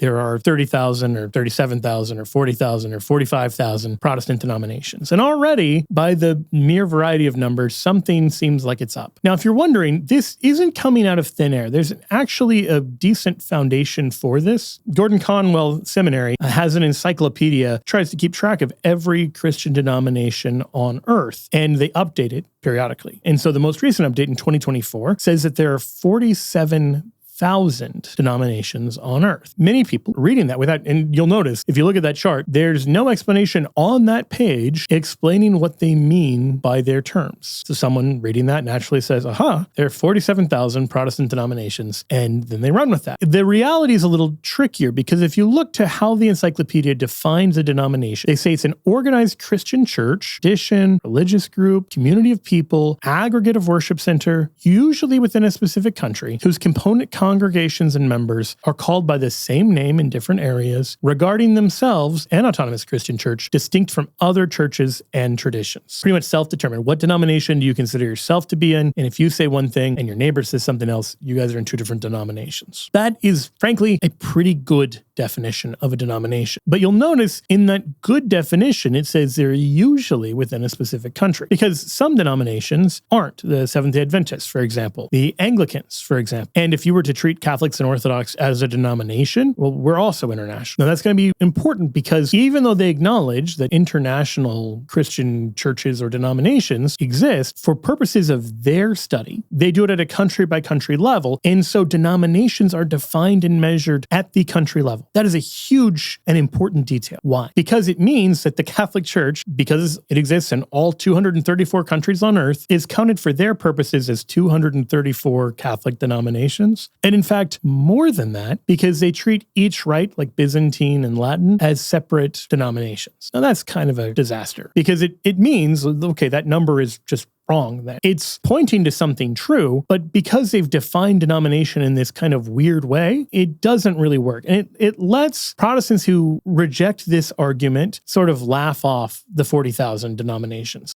there are 30,000 or 37,000 or 40,000 or 45,000 Protestant denominations. And already, by the mere variety of numbers, something seems like it's up. Now, if you're wondering, this isn't coming out of thin air. There's actually a decent foundation for this. Gordon Conwell Seminary has an encyclopedia, tries to keep track of every Christian denomination on earth, and they update it periodically. And so the most recent update in 2024 says that there are 47,000 denominations on earth. Many people reading that without, and you'll notice, if you look at that chart, there's no explanation on that page explaining what they mean by their terms. So someone reading that naturally says, aha, there are 47,000 Protestant denominations, and then they run with that. The reality is a little trickier because if you look to how the encyclopedia defines a denomination, they say it's an organized Christian church, tradition, religious group, community of people, aggregate of worship center, usually within a specific country, whose component congregations and members are called by the same name in different areas, regarding themselves, an autonomous Christian church, distinct from other churches and traditions. Pretty much self-determined. What denomination do you consider yourself to be in? And if you say one thing and your neighbor says something else, you guys are in two different denominations. That is, frankly, a pretty good definition of a denomination. But you'll notice in that good definition, it says they're usually within a specific country, because some denominations aren't. The Seventh-day Adventists, for example, the Anglicans, for example. And if you were to treat Catholics and Orthodox as a denomination, well, we're also international. Now, that's going to be important because even though they acknowledge that international Christian churches or denominations exist, for purposes of their study, they do it at a country-by-country level. And so denominations are defined and measured at the country level. That is a huge and important detail. Why? Because it means that the Catholic Church, because it exists in all 234 countries on earth, is counted for their purposes as 234 Catholic denominations. And in fact, more than that, because they treat each rite, like Byzantine and Latin, as separate denominations. Now that's kind of a disaster because it means, okay, that number is just wrong, that it's pointing to something true, but because they've defined denomination in this kind of weird way, it doesn't really work. And it lets Protestants who reject this argument sort of laugh off the 40,000 denominations.